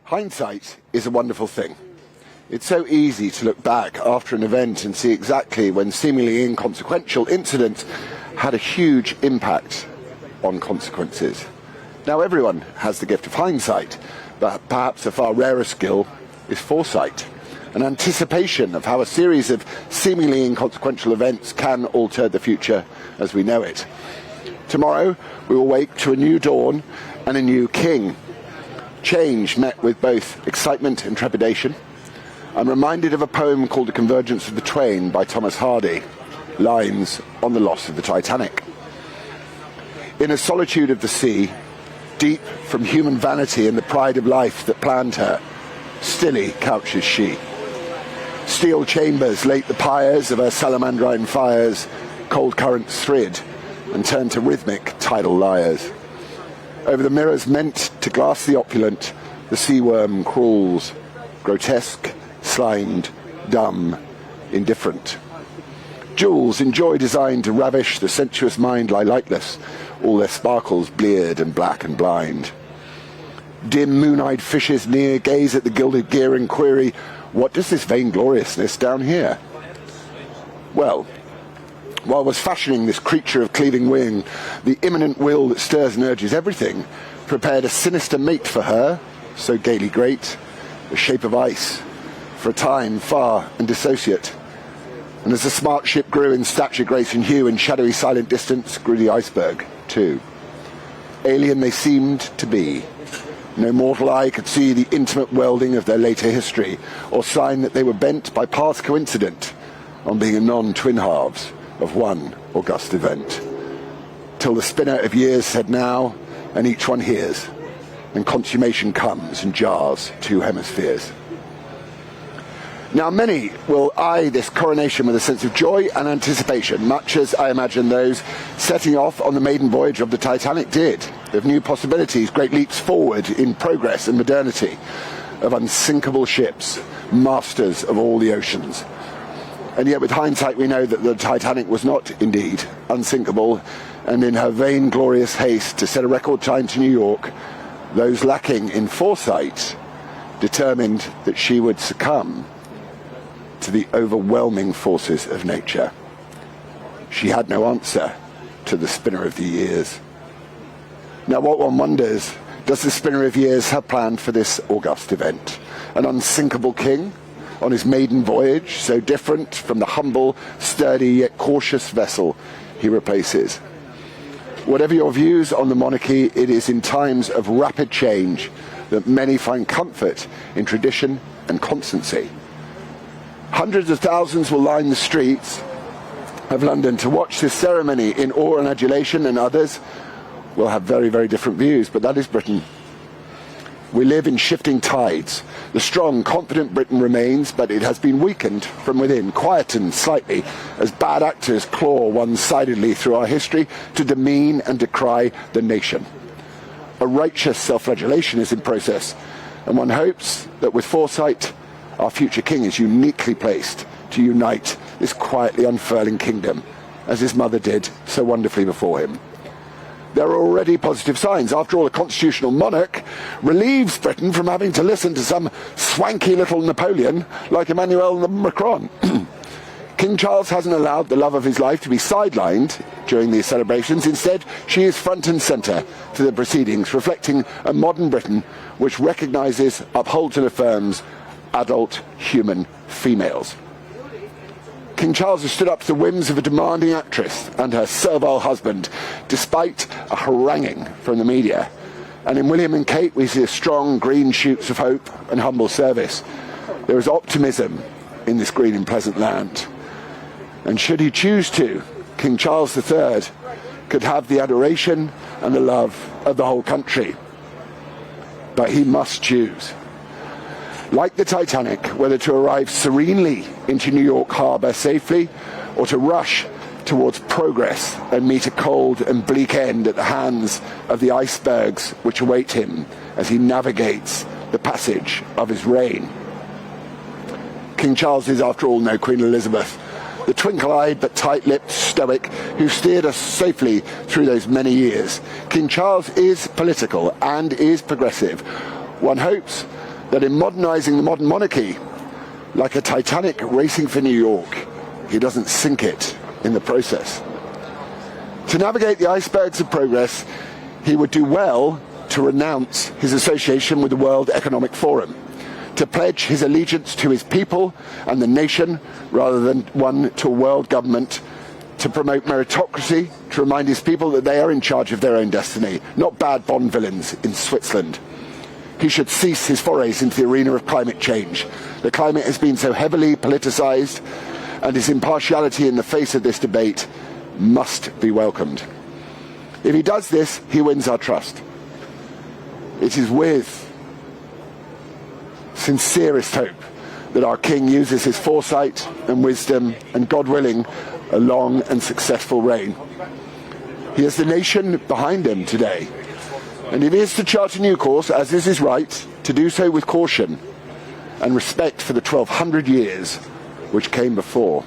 Hindsight is a wonderful thing. It's so easy to look back after an event and see exactly when seemingly inconsequential incidents had a huge impact on consequences. Now everyone has the gift of hindsight, but perhaps a far rarer skill is foresight, an anticipation of how a series of seemingly inconsequential events can alter the future as we know it. Tomorrow we will wake to a new dawn and a new king. Change met with both excitement and trepidation. I'm reminded of a poem called The Convergence of the Twain by Thomas Hardy, lines on the loss of the Titanic. In a solitude of the sea, deep from human vanity and the pride of life that planned her, stilly couches she. Steel chambers late the pyres of her salamandrine fires, cold currents thrid and turn to rhythmic tidal lyres. Over the mirrors meant to glass the opulent, the sea worm crawls, grotesque, slimed, dumb, indifferent. Jewels in joy designed to ravish the sensuous mind lie lightless, all their sparkles bleared and black and blind. Dim moon-eyed fishes near gaze at the gilded gear and query, what does this vaingloriousness down here? Well, while was fashioning this creature of cleaving wing, the imminent will that stirs and urges everything prepared a sinister mate for her, so gaily great, the shape of ice, for a time far and dissociate. And as the smart ship grew in stature, grace and hue, in shadowy silent distance grew the iceberg too. Alien they seemed to be. No mortal eye could see the intimate welding of their later history, or sign that they were bent by past coincident on being a non-twin halves of one august event. Till the spinner of years said now, and each one hears, and consummation comes and jars two hemispheres. Now many will eye this coronation with a sense of joy and anticipation, much as I imagine those setting off on the maiden voyage of the Titanic did, of new possibilities, great leaps forward in progress and modernity, of unsinkable ships, masters of all the oceans. And yet with hindsight we know that the Titanic was not indeed unsinkable, and in her vainglorious haste to set a record time to New York, those lacking in foresight determined that she would succumb to the overwhelming forces of nature. She had no answer to the spinner of the years. Now what one wonders, does the spinner of years have planned for this august event? An unsinkable king on his maiden voyage, so different from the humble, sturdy yet cautious vessel he replaces. Whatever your views on the monarchy, it is in times of rapid change that many find comfort in tradition and constancy. Hundreds of thousands will line the streets of London to watch this ceremony in awe and adulation, and others will have very, very different views, but that is Britain. We live in shifting tides. The strong, confident Britain remains, but it has been weakened from within, quietened slightly, as bad actors claw one-sidedly through our history to demean and decry the nation. A righteous self-flagellation is in process, and one hopes that with foresight, our future king is uniquely placed to unite this quietly unfurling kingdom, as his mother did so wonderfully before him. There are already positive signs. After all, a constitutional monarch relieves Britain from having to listen to some swanky little Napoleon like Emmanuel Macron. King Charles hasn't allowed the love of his life to be sidelined during these celebrations. Instead, she is front and centre to the proceedings, reflecting a modern Britain which recognises, upholds and affirms adult human females. King Charles has stood up to the whims of a demanding actress and her servile husband, despite a haranguing from the media. And in William and Kate we see a strong green shoots of hope and humble service. There is optimism in this green and pleasant land. And should he choose to, King Charles III could have the adoration and the love of the whole country. But he must choose. Like the Titanic, whether to arrive serenely into New York Harbor safely, or to rush towards progress and meet a cold and bleak end at the hands of the icebergs which await him as he navigates the passage of his reign. King Charles is, after all, no Queen Elizabeth, the twinkle-eyed but tight-lipped stoic who steered us safely through those many years. King Charles is political and is progressive. One hopes that in modernising the modern monarchy, like a Titanic racing for New York, he doesn't sink it in the process. To navigate the icebergs of progress, he would do well to renounce his association with the World Economic Forum, to pledge his allegiance to his people and the nation rather than one to a world government, to promote meritocracy, to remind his people that they are in charge of their own destiny, not bad Bond villains in Switzerland. He should cease his forays into the arena of climate change. The climate has been so heavily politicised, and his impartiality in the face of this debate must be welcomed. If he does this, he wins our trust. It is with sincerest hope that our King uses his foresight and wisdom and, God willing, a long and successful reign. He has the nation behind him today, and if he is to chart a new course, as is his right, to do so with caution and respect for the 1200 years which came before.